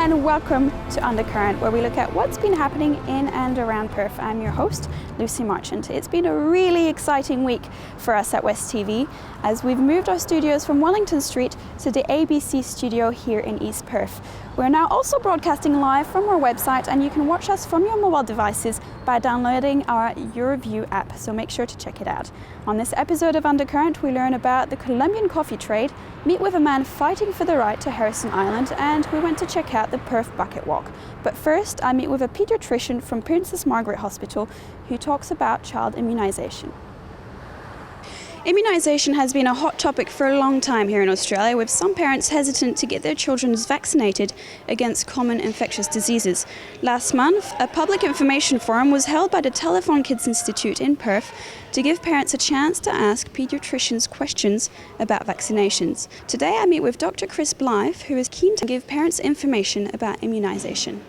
and welcome to Undercurrent, where we look at what's been happening in and around Perth. I'm your host, Lucy Marchant. It's been a really exciting week for us at West TV as we've moved our studios from Wellington Street to the ABC studio here in East Perth. We're now also broadcasting live from our website, and you can watch us from your mobile devices by downloading our Euroview app, so make sure to check it out. On this episode of Undercurrent, we learn about the Colombian coffee trade, meet with a man fighting for the right to Heirisson Island, and we went to check out the Perth Bucket Walk. But first, I meet with a paediatrician from Princess Margaret Hospital who talks about child immunisation. Immunisation has been a hot topic for a long time here in Australia, with some parents hesitant to get their children vaccinated against common infectious diseases. Last month, a public information forum was held by the Telephone Kids Institute in Perth to give parents a chance to ask paediatricians questions about vaccinations. Today I meet with Dr. Chris Blythe, who is keen to give parents information about immunisation.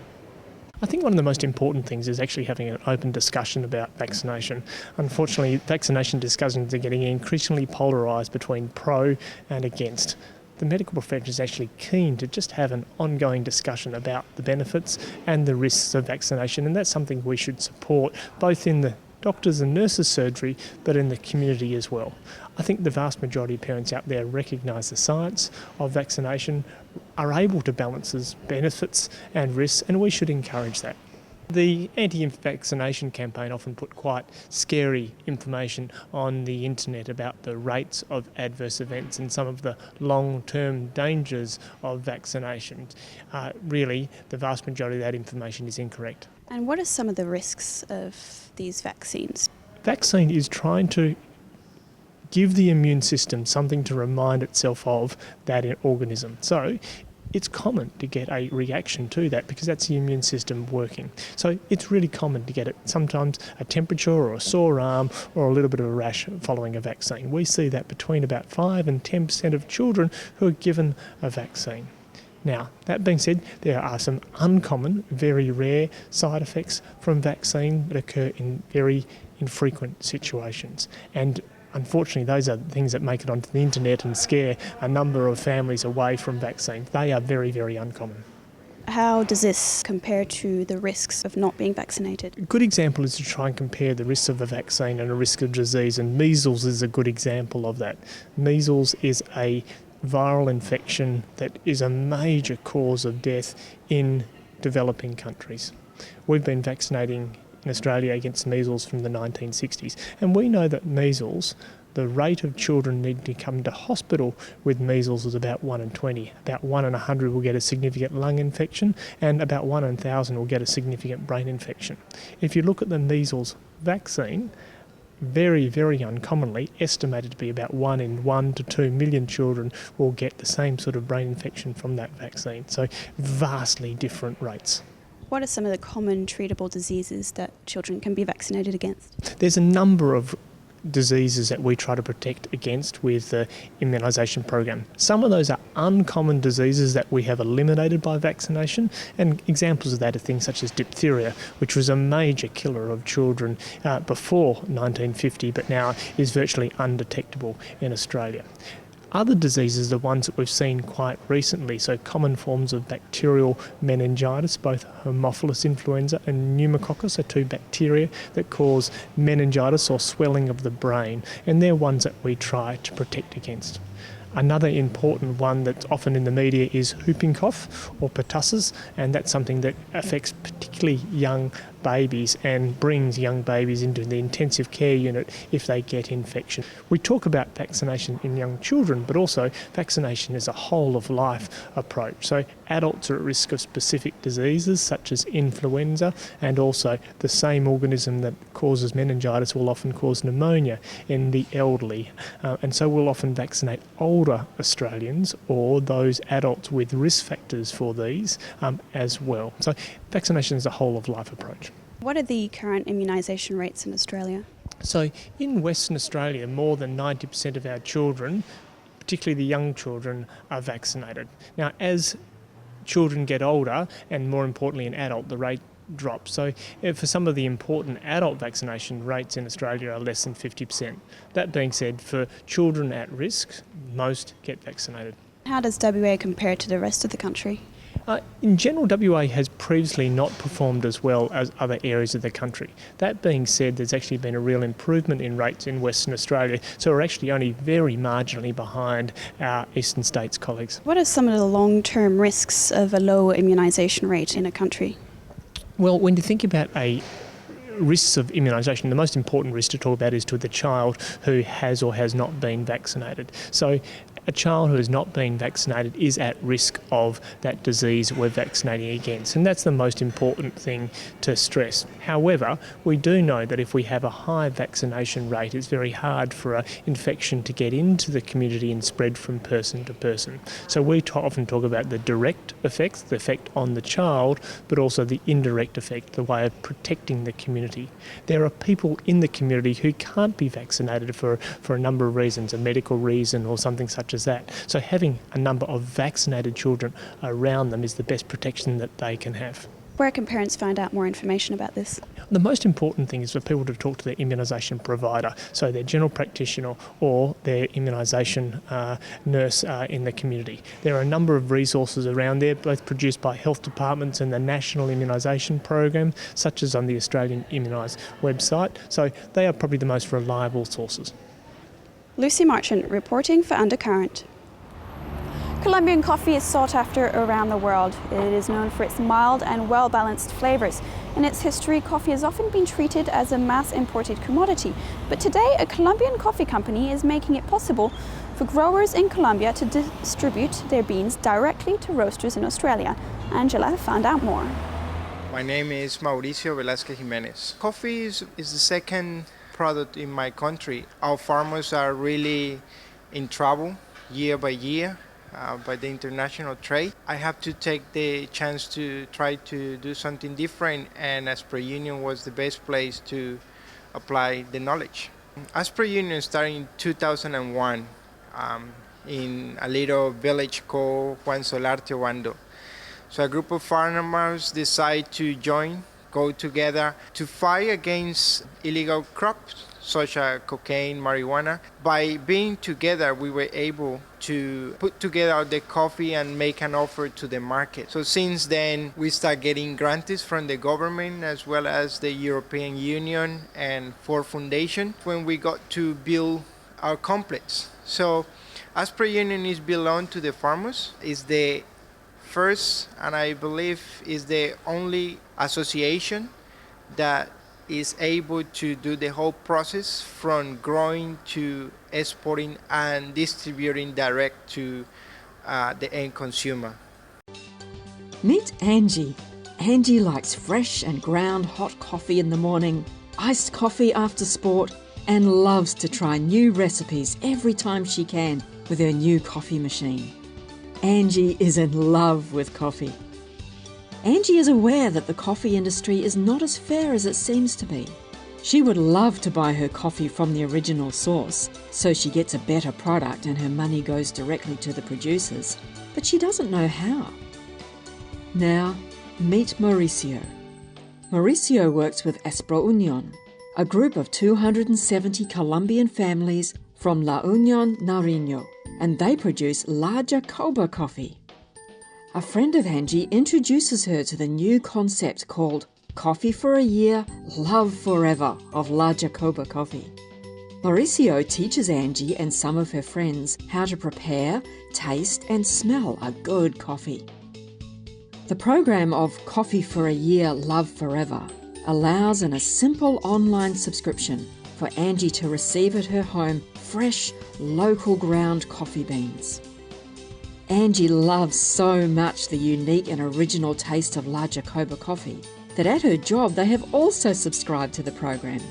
I think one of the most important things is actually having an open discussion about vaccination. Unfortunately, vaccination discussions are getting increasingly polarised between pro and against. The medical profession is actually keen to just have an ongoing discussion about the benefits and the risks of vaccination, and that's something we should support both in the doctors and nurses' surgery, but in the community as well. I think the vast majority of parents out there recognise the science of vaccination, are able to balance its benefits and risks, and we should encourage that. The anti-vaccination campaign often put quite scary information on the internet about the rates of adverse events and some of the long-term dangers of vaccinations. Really, the vast majority of that information is incorrect. And what are some of the risks of these vaccines? Vaccine is trying to give the immune system something to remind itself of that organism. So it's common to get a reaction to that because that's the immune system working. So it's really common to get it, sometimes a temperature or a sore arm or a little bit of a rash following a vaccine. We see that between about 5 and 10% of children who are given a vaccine. Now, that being said, there are some uncommon, very rare side effects from vaccine that occur in very infrequent situations. And unfortunately, those are things that make it onto the internet and scare a number of families away from vaccines. They are very, very uncommon. How does this compare to the risks of not being vaccinated? A good example is to try and compare the risks of a vaccine and a risk of disease, and measles is a good example of that. Measles is a viral infection that is a major cause of death in developing countries. We've been vaccinating in Australia against measles from the 1960s, and we know that measles, the rate of children needing to come to hospital with measles is about 1 in 20. About 1 in 100 will get a significant lung infection, and about 1 in 1,000 will get a significant brain infection. If you look at the measles vaccine, very, very uncommonly, estimated to be about 1 in 1 to 2 million children will get the same sort of brain infection from that vaccine. So vastly different rates. What are some of the common treatable diseases that children can be vaccinated against? There's a number of diseases that we try to protect against with the immunisation program. Some of those are uncommon diseases that we have eliminated by vaccination, and examples of that are things such as diphtheria, which was a major killer of children before 1950, but now is virtually undetectable in Australia. Other diseases are ones that we've seen quite recently, so common forms of bacterial meningitis, both Haemophilus influenza and pneumococcus are two bacteria that cause meningitis or swelling of the brain, and they're ones that we try to protect against. Another important one that's often in the media is whooping cough or pertussis, and that's something that affects particularly young babies and brings young babies into the intensive care unit if they get infection. We talk about vaccination in young children, but also vaccination is a whole of life approach. So adults are at risk of specific diseases such as influenza, and also the same organism that causes meningitis will often cause pneumonia in the elderly. And so we'll often vaccinate older Australians or those adults with risk factors for these as well. So vaccination is a whole of life approach. What are the current immunisation rates in Australia? So in Western Australia, more than 90% of our children, particularly the young children, are vaccinated. Now, as children get older, and more importantly an adult, the rate drops. So for some of the important adult vaccination rates in Australia are less than 50%. That being said, for children at risk, most get vaccinated. How does WA compare to the rest of the country? In general, WA has previously not performed as well as other areas of the country. That being said, there's actually been a real improvement in rates in Western Australia, so we're actually only very marginally behind our eastern states colleagues. What are some of the long-term risks of a low immunisation rate in a country? Well, when you think about risks of immunisation, the most important risk to talk about is to the child who has or has not been vaccinated. So a child who has not been vaccinated is at risk of that disease we're vaccinating against, and that's the most important thing to stress. However, we do know that if we have a high vaccination rate, it's very hard for an infection to get into the community and spread from person to person. So we often talk about the direct effects, the effect on the child, but also the indirect effect, the way of protecting the community. There are people in the community who can't be vaccinated for a number of reasons, a medical reason or something such as that. So having a number of vaccinated children around them is the best protection that they can have. Where can parents find out more information about this? The most important thing is for people to talk to their immunisation provider, so their general practitioner or their immunisation nurse in the community. There are a number of resources around there, both produced by health departments and the National Immunisation Program, such as on the Australian Immunise website. So they are probably the most reliable sources. Lucy Marchant reporting for Undercurrent. Colombian coffee is sought after around the world. It is known for its mild and well-balanced flavours. In its history, coffee has often been treated as a mass-imported commodity. But today, a Colombian coffee company is making it possible for growers in Colombia to distribute their beans directly to roasters in Australia. Angela found out more. My name is Mauricio Velázquez Jiménez. Coffee is the second product in my country. Our farmers are really in trouble year by year by the international trade. I have to take the chance to try to do something different, and Asper Union was the best place to apply the knowledge. Asper Union started in 2001 in a little village called Juan Solarte Obando. So a group of farmers decide to go together to fight against illegal crops such as cocaine, marijuana. By being together, we were able to put together the coffee and make an offer to the market. So since then, we start getting grants from the government as well as the European Union and Ford Foundation when we got to build our complex. So Asper Union is belong to the farmers. It's the first, and I believe is the only association that is able to do the whole process from growing to exporting and distributing direct to the end consumer. Meet Angie. Angie likes fresh and ground hot coffee in the morning, iced coffee after sport, and loves to try new recipes every time she can with her new coffee machine. Angie is in love with coffee. Angie is aware that the coffee industry is not as fair as it seems to be. She would love to buy her coffee from the original source, so she gets a better product and her money goes directly to the producers, but she doesn't know how. Now, meet Mauricio. Mauricio works with Asper Union, a group of 270 Colombian families from La Union Nariño, and they produce La Jacoba coffee. A friend of Angie introduces her to the new concept called Coffee for a Year, Love Forever of La Jacoba coffee. Mauricio teaches Angie and some of her friends how to prepare, taste and smell a good coffee. The program of Coffee for a Year, Love Forever allows in a simple online subscription for Angie to receive at her home fresh, local ground coffee beans. Angie loves so much the unique and original taste of La Jacoba coffee that at her job they have also subscribed to the program.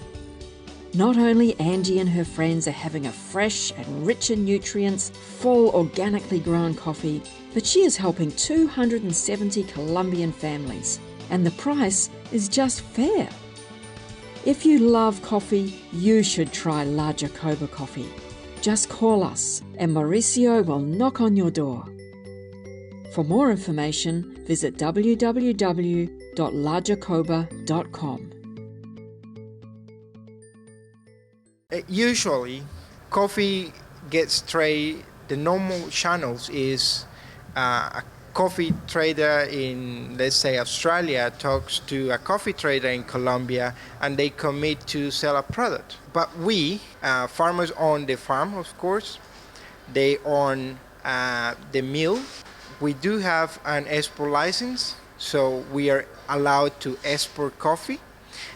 Not only Angie and her friends are having a fresh and rich in nutrients, full organically grown coffee, but she is helping 270 Colombian families, and the price is just fair. If you love coffee, you should try La Jacoba coffee. Just call us and Mauricio will knock on your door. For more information, visit www.lajacoba.com. Usually, coffee gets traded. The normal channels is a coffee trader in, let's say, Australia talks to a coffee trader in Colombia, and they commit to sell a product. But we, farmers own the farm, of course. They own the mill. We do have an export license, so we are allowed to export coffee.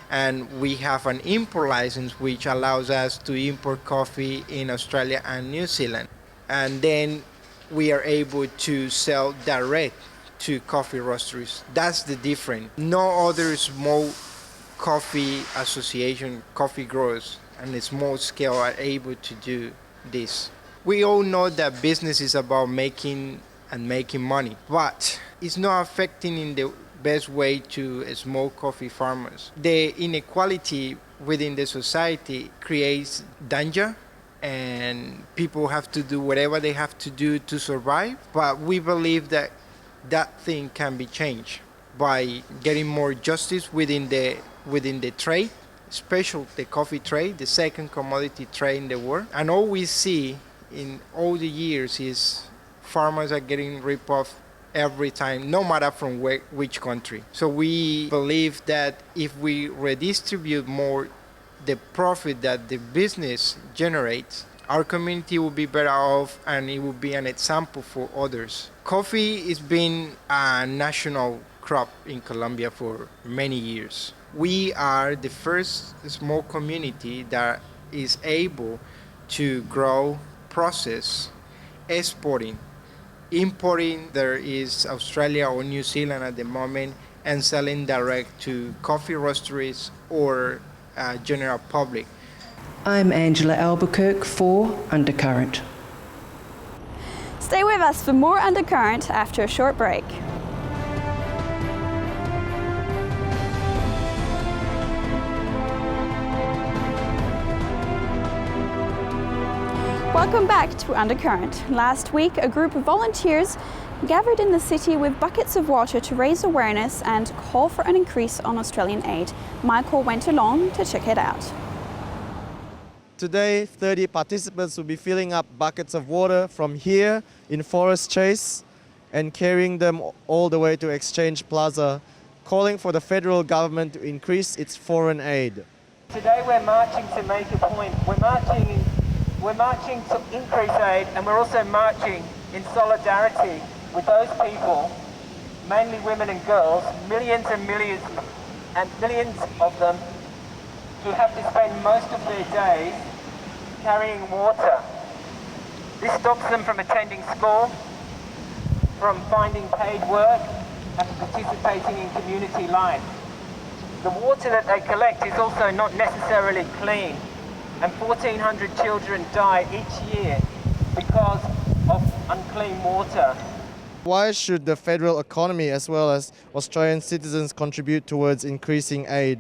And we have an import license, which allows us to import coffee in Australia and New Zealand. And then we are able to sell direct to coffee roasteries. That's the difference. No other small coffee association, coffee growers, and a small scale are able to do this. We all know that business is about making money, but it's not affecting in the best way to small coffee farmers. The inequality within the society creates danger, and people have to do whatever they have to do to survive. But we believe that that thing can be changed by getting more justice within the trade, especially the coffee trade, the second commodity trade in the world. And all we see in all the years is farmers are getting ripped off every time, no matter from which country. So we believe that if we redistribute more the profit that the business generates, our community will be better off, and it will be an example for others. Coffee has been a national crop in Colombia for many years. We are the first small community that is able to grow, process, exporting. Importing, there is Australia or New Zealand at the moment, and selling direct to coffee roasteries or general public. I'm Angela Albuquerque for Undercurrent. Stay with us for more Undercurrent after a short break. Welcome back to Undercurrent. Last week, a group of volunteers gathered in the city with buckets of water to raise awareness and call for an increase on Australian aid. Michael went along to check it out. Today, 30 participants will be filling up buckets of water from here in Forest Chase and carrying them all the way to Exchange Plaza, calling for the federal government to increase its foreign aid. Today we're marching to make a point. We're marching to increase aid, and we're also marching in solidarity with those people, mainly women and girls, millions and millions of them, who have to spend most of their days carrying water. This stops them from attending school, from finding paid work, and participating in community life. The water that they collect is also not necessarily clean, and 1,400 children die each year because of unclean water. Why should the federal economy as well as Australian citizens contribute towards increasing aid?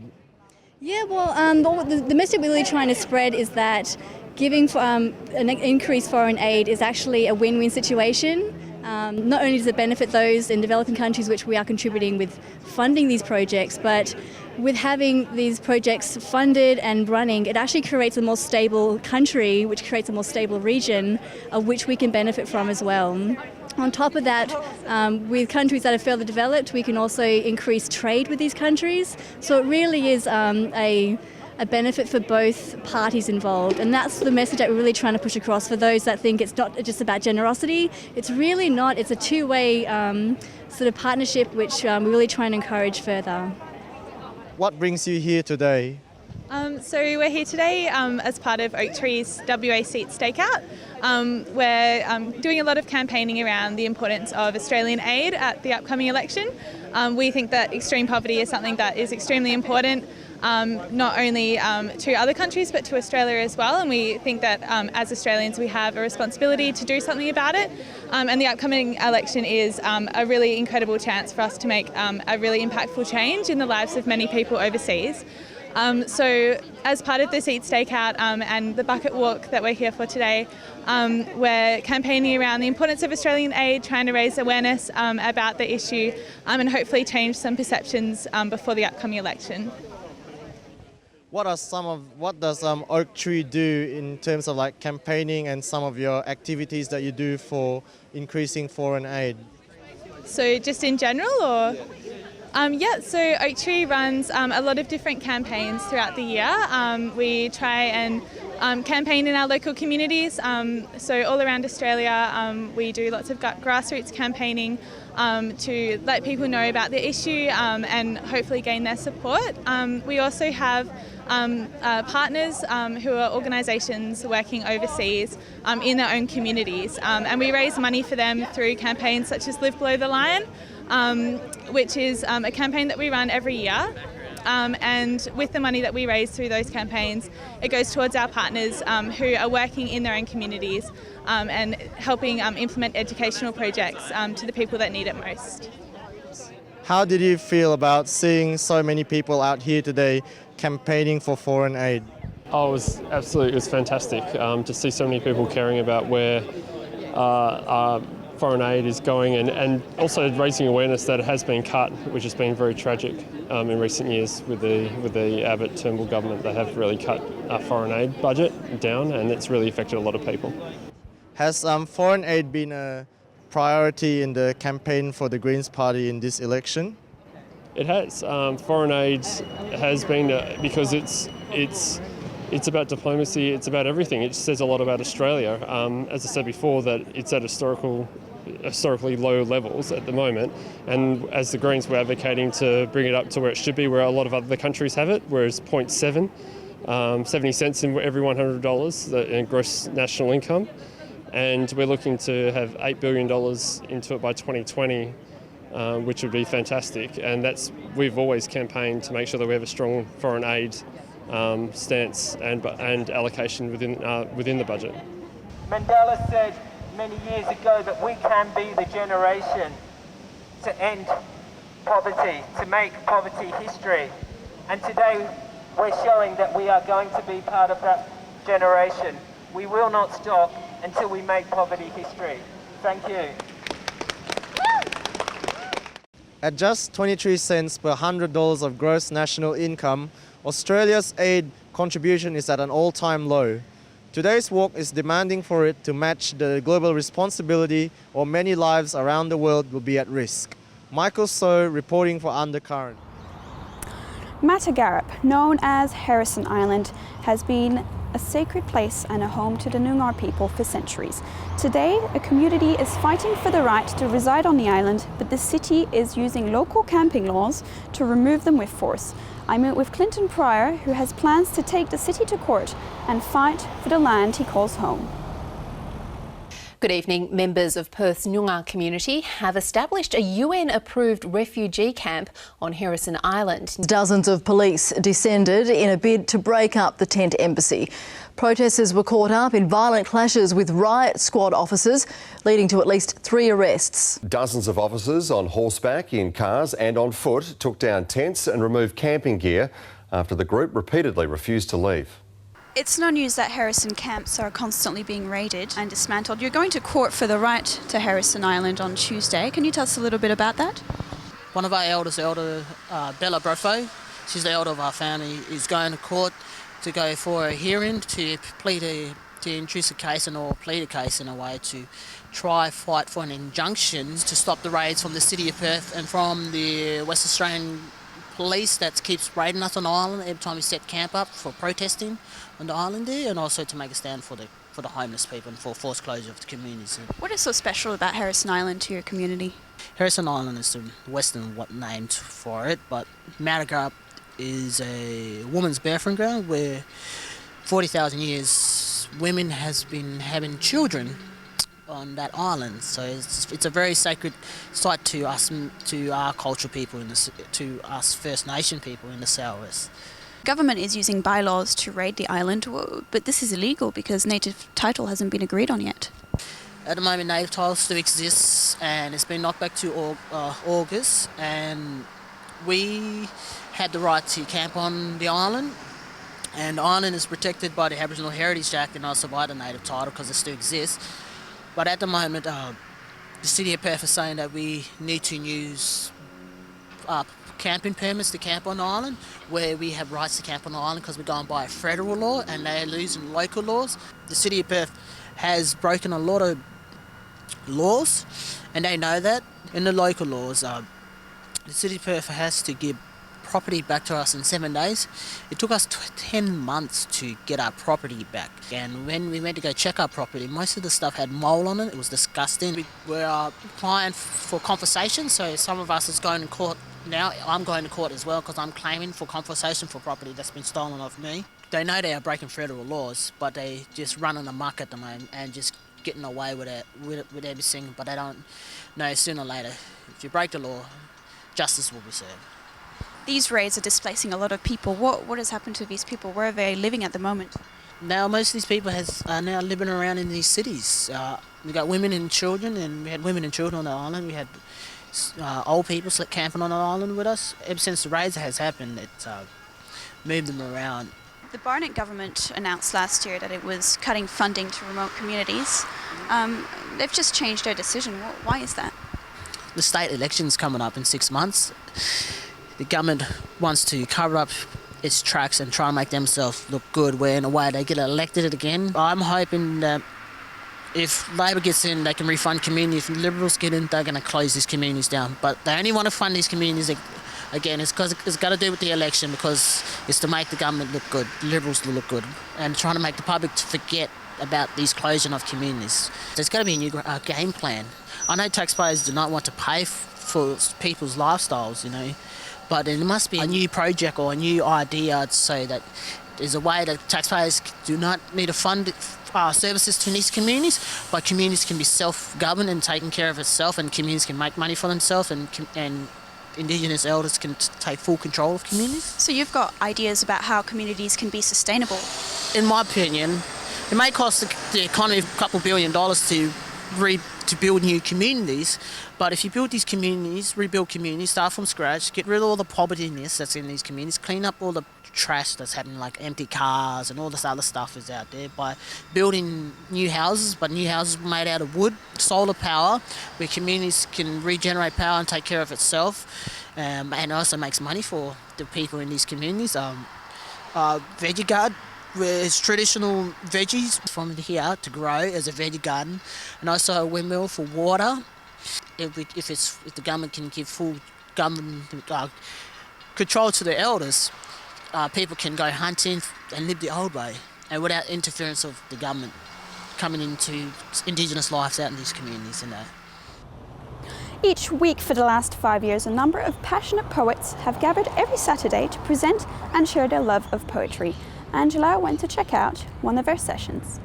Yeah, well, the message we're really trying to spread is that giving an increased foreign aid is actually a win-win situation. Not only does it benefit those in developing countries which we are contributing with funding these projects, but with having these projects funded and running, it actually creates a more stable country, which creates a more stable region of which we can benefit from as well. On top of that, with countries that are further developed, we can also increase trade with these countries. So it really is a benefit for both parties involved. And that's the message that we're really trying to push across for those that think it's not just about generosity. It's really not. It's a two-way sort of partnership which we're really trying to encourage further. What brings you here today? So we're here today as part of Oak Tree's WA Seat Stakeout. We're doing a lot of campaigning around the importance of Australian aid at the upcoming election. We think that extreme poverty is something that is extremely important, not only to other countries but to Australia as well, and we think that as Australians we have a responsibility to do something about it, and the upcoming election is a really incredible chance for us to make a really impactful change in the lives of many people overseas. So as part of the Seat Stakeout and the bucket walk that we're here for today, we're campaigning around the importance of Australian aid, trying to raise awareness about the issue and hopefully change some perceptions before the upcoming election. What does Oak Tree do in terms of like campaigning and some of your activities that you do for increasing foreign aid? So just in general, or? So Oak Tree runs a lot of different campaigns throughout the year. We try and campaign in our local communities. So all around Australia, we do lots of grassroots campaigning to let people know about the issue and hopefully gain their support. We also have partners who are organisations working overseas in their own communities, and we raise money for them through campaigns such as Live Below the Line, which is a campaign that we run every year. And with the money that we raise through those campaigns, it goes towards our partners who are working in their own communities and helping implement educational projects to the people that need it most. How did you feel about seeing so many people out here today campaigning for foreign aid? Oh, it was fantastic to see so many people caring about where foreign aid is going, and also raising awareness that it has been cut, which has been very tragic in recent years with the Abbott Turnbull government. They have really cut our foreign aid budget down, and it's really affected a lot of people. Has foreign aid been a priority in the campaign for the Greens Party in this election? It has. Foreign aid has been because it's about diplomacy, it's about everything. It says a lot about Australia. As I said before, that it's at historically low levels at the moment, and as the Greens we're advocating to bring it up to where it should be, where a lot of other countries have it, whereas 0.7, 70 cents in every $100 in gross national income, and we're looking to have $8 billion into it by 2020, which would be fantastic. And we've always campaigned to make sure that we have a strong foreign aid stance and allocation within the budget. Mandela said many years ago that we can be the generation to end poverty, to make poverty history. And today we're showing that we are going to be part of that generation. We will not stop until we make poverty history. Thank you. At just 23 cents per $100 of gross national income, Australia's aid contribution is at an all-time low. Today's walk is demanding for it to match the global responsibility, or many lives around the world will be at risk. Michael So reporting for Undercurrent. Matagarup, known as Heirisson Island, has been a sacred place and a home to the Noongar people for centuries. Today, a community is fighting for the right to reside on the island, but the city is using local camping laws to remove them with force. I met with Clinton Pryor, who has plans to take the city to court and fight for the land he calls home. Good evening. Members of Perth's Noongar community have established a UN-approved refugee camp on Heirisson Island. Dozens of police descended in a bid to break up the tent embassy. Protesters were caught up in violent clashes with riot squad officers, leading to at least 3 arrests. Dozens of officers on horseback, in cars and on foot took down tents and removed camping gear after the group repeatedly refused to leave. It's no news that Heirisson camps are constantly being raided and dismantled. You're going to court for the right to Heirisson Island on Tuesday. Can you tell us a little bit about that? One of our elders, Bella Brofo, she's the elder of our family, is going to court to go for a hearing to introduce a case or plead a case in a way to try fight for an injunction to stop the raids from the City of Perth and from the West Australian Police that keeps raiding us on the island every time we set camp up for protesting on the island there, and also to make a stand for the homeless people and for forced closure of the communities. What is so special about Heirisson Island to your community? Heirisson Island is the western named for it, but Matagarup is a woman's birthing ground where 40,000 years women has been having children on that island. So it's a very sacred site to us, to our cultural people, to us First Nation people in the Southwest. Government is using bylaws to raid the island, but this is illegal because native title hasn't been agreed on yet. At the moment, native title still exists, and it's been knocked back to August, and we had the right to camp on the island, and the island is protected by the Aboriginal Heritage Act and also by the native title because it still exists. But at the moment, the City of Perth is saying that we need to use camping permits to camp on the island, where we have rights to camp on the island because we're going by a federal law and they're losing local laws. The City of Perth has broken a lot of laws, and they know that. In the local laws, the City of Perth has to give property back to us in 7 days. It took us 10 months to get our property back, and when we went to go check our property, most of the stuff had mold on it. It was disgusting. We were applying for compensation, so some of us is going to court now. I'm going to court as well because I'm claiming for compensation for property that's been stolen off me. They know they are breaking federal laws, but they just running amok at the moment and just getting away with it, with everything, but they don't know sooner or later, if you break the law, justice will be served. These raids are displacing a lot of people. What has happened to these people? Where are they living at the moment? Now most of these people are now living around in these cities. We got women and children, and we had women and children on the island. We had old people camping on the island with us. Ever since the raids has happened, it's moved them around. The Barnett government announced last year that it was cutting funding to remote communities. They've just changed their decision. Why is that? The state election's coming up in 6 months. The government wants to cover up its tracks and try and make themselves look good, where in a way they get elected again. I'm hoping that if Labor gets in, they can refund communities. If Liberals get in, they're going to close these communities down. But they only want to fund these communities again. It's because it's got to do with the election, because it's to make the government look good, Liberals to look good, and trying to make the public to forget about these closing of communities. There's got to be a new game plan. I know taxpayers do not want to pay for people's lifestyles, you know, but there must be a new project or a new idea so that there's a way that taxpayers do not need to fund services to these communities, but communities can be self-governed and taking care of itself, and communities can make money for themselves, and Indigenous elders can take full control of communities. So you've got ideas about how communities can be sustainable? In my opinion, it may cost the economy a couple $1 billion to build new communities, but if you build these communities, rebuild communities, start from scratch, get rid of all the poverty-ness that's in these communities, clean up all the trash that's happening, like empty cars and all this other stuff is out there, by building new houses, but new houses made out of wood, solar power, where communities can regenerate power and take care of itself, and also makes money for the people in these communities. Veggie garden, where it's traditional veggies from here to grow as a veggie garden, and also a windmill for water. If the government can give full government control to the elders, people can go hunting and live the old way, and without interference of the government coming into Indigenous lives out in these communities. You know. Each week for the last 5 years, a number of passionate poets have gathered every Saturday to present and share their love of poetry. Angela went to check out one of their sessions.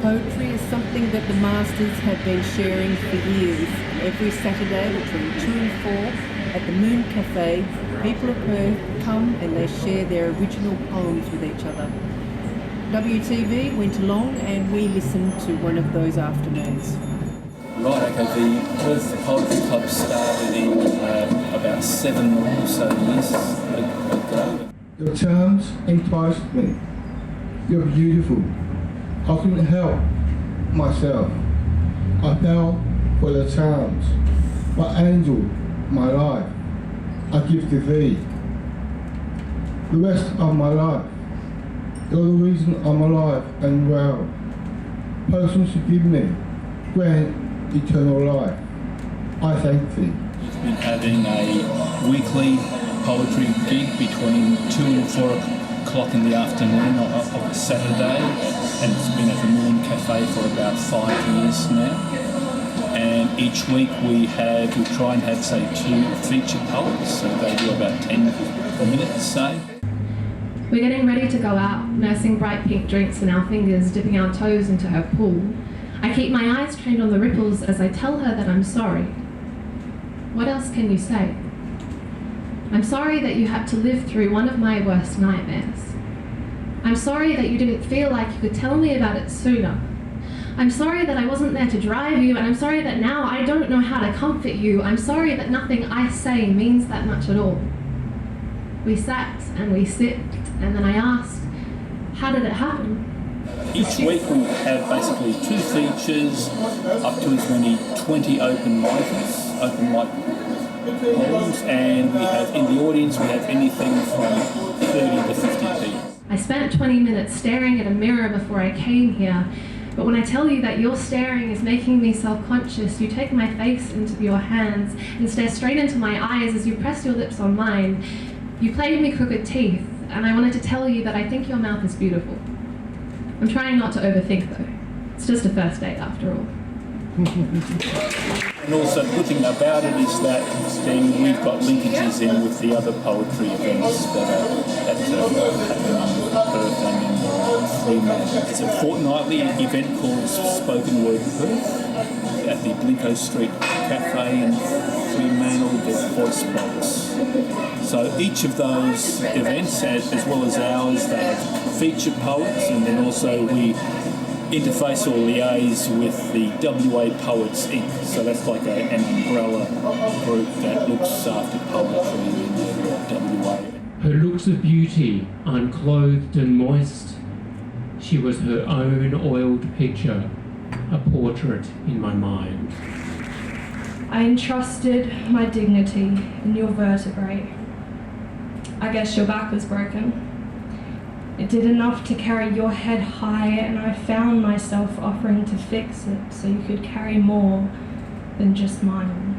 Poetry is something that the masters have been sharing for years. Every Saturday between 2 and 4 at the Moon Cafe, people of Perth come and they share their original poems with each other. WTV went along and we listened to one of those afternoons. Right, okay, the Perth Poetry Club started in about 7 or so years ago. Your charms enticed me. You're beautiful. I couldn't help myself. I fell for the charms. My angel, my life, I give to thee. The rest of my life, you're the reason I'm alive and well. Persons who give me, grant eternal life. I thank thee. We've been having a weekly poetry gig between 2 and 4 o'clock in the afternoon of a Saturday, and it's been at the Moon Cafe for about 5 years now. And each week we try and have, say, 2 featured poets, so they do about 10 minutes, say. We're getting ready to go out, nursing bright pink drinks in our fingers, dipping our toes into her pool. I keep my eyes trained on the ripples as I tell her that I'm sorry. What else can you say? I'm sorry that you had to live through one of my worst nightmares. I'm sorry that you didn't feel like you could tell me about it sooner. I'm sorry that I wasn't there to drive you, and I'm sorry that now I don't know how to comfort you. I'm sorry that nothing I say means that much at all. We sat and we sipped, and then I asked, how did it happen? Each week we have basically 2 features, up to as many 20 open mic poems, and we have in the audience we have anything from 30 to 50 people. I spent 20 minutes staring at a mirror before I came here, But when I tell you that your staring is making me self-conscious, you take my face into your hands and stare straight into my eyes as you press your lips on mine. You played me crooked teeth, and I wanted to tell you that I think your mouth is beautiful. I'm trying not to overthink though. It's just a first date after all. And also the good thing about it is that then we've got linkages in with the other poetry events that are happening in Perth and in Fremantle. It's a fortnightly event called Spoken Word Perth at the Blinko Street Cafe in Fremantle, the Voice Box. So each of those events, as well as ours, they have featured poets, and then also we interface or liaise with the WA Poets Inc. So that's like an umbrella group that looks after poetry in WA. Her looks of beauty, unclothed and moist, she was her own oiled picture, a portrait in my mind. I entrusted my dignity in your vertebrae. I guess your back was broken. It did enough to carry your head high, and I found myself offering to fix it so you could carry more than just mine.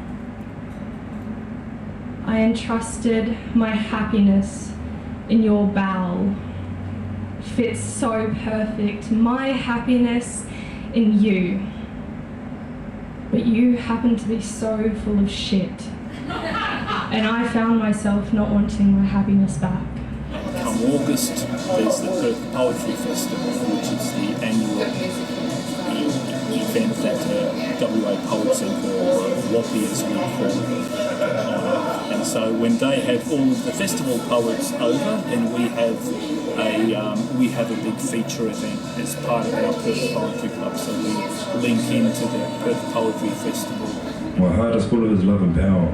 I entrusted my happiness in your bowel. Fits so perfect, my happiness in you. But you happen to be so full of shit. And I found myself not wanting my happiness back. Come August, there's the Perth Poetry Festival, which is the annual event that WA Poets Inc. or WAPI as we call it. And so when they have all of the festival poets over, then we have a big feature event as part of our Perth Poetry Club. So we link into the Perth Poetry Festival. My heart is full of his love and power.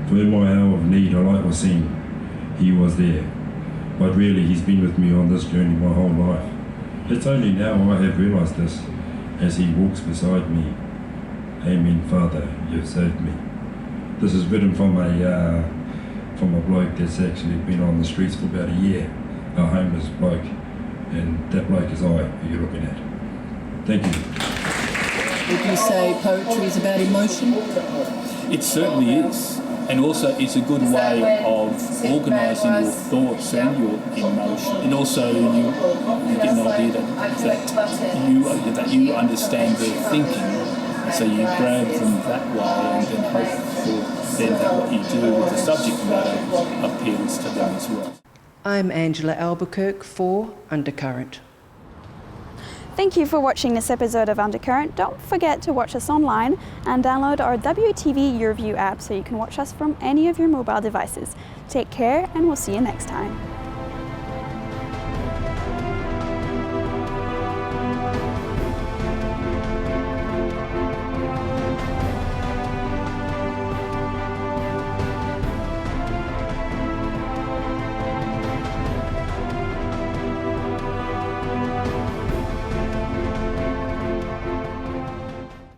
For in my hour of need, a light was seen. He was there. But really, he's been with me on this journey my whole life. It's only now I have realised this, as he walks beside me. Amen, Father, you've saved me. This is written from a bloke that's actually been on the streets for about a year, a homeless bloke, and that bloke is I, who you're looking at. Thank you. Would you say poetry is about emotion? It certainly is. And also it's a good way of organising your thoughts and your emotion. And also you get an idea that you understand their thinking. And so you grab them that way and then hope for then that what you do with the subject matter appeals to them as well. I'm Angela Albuquerque for Undercurrent. Thank you for watching this episode of Undercurrent. Don't forget to watch us online and download our WTV YourView app so you can watch us from any of your mobile devices. Take care, and we'll see you next time.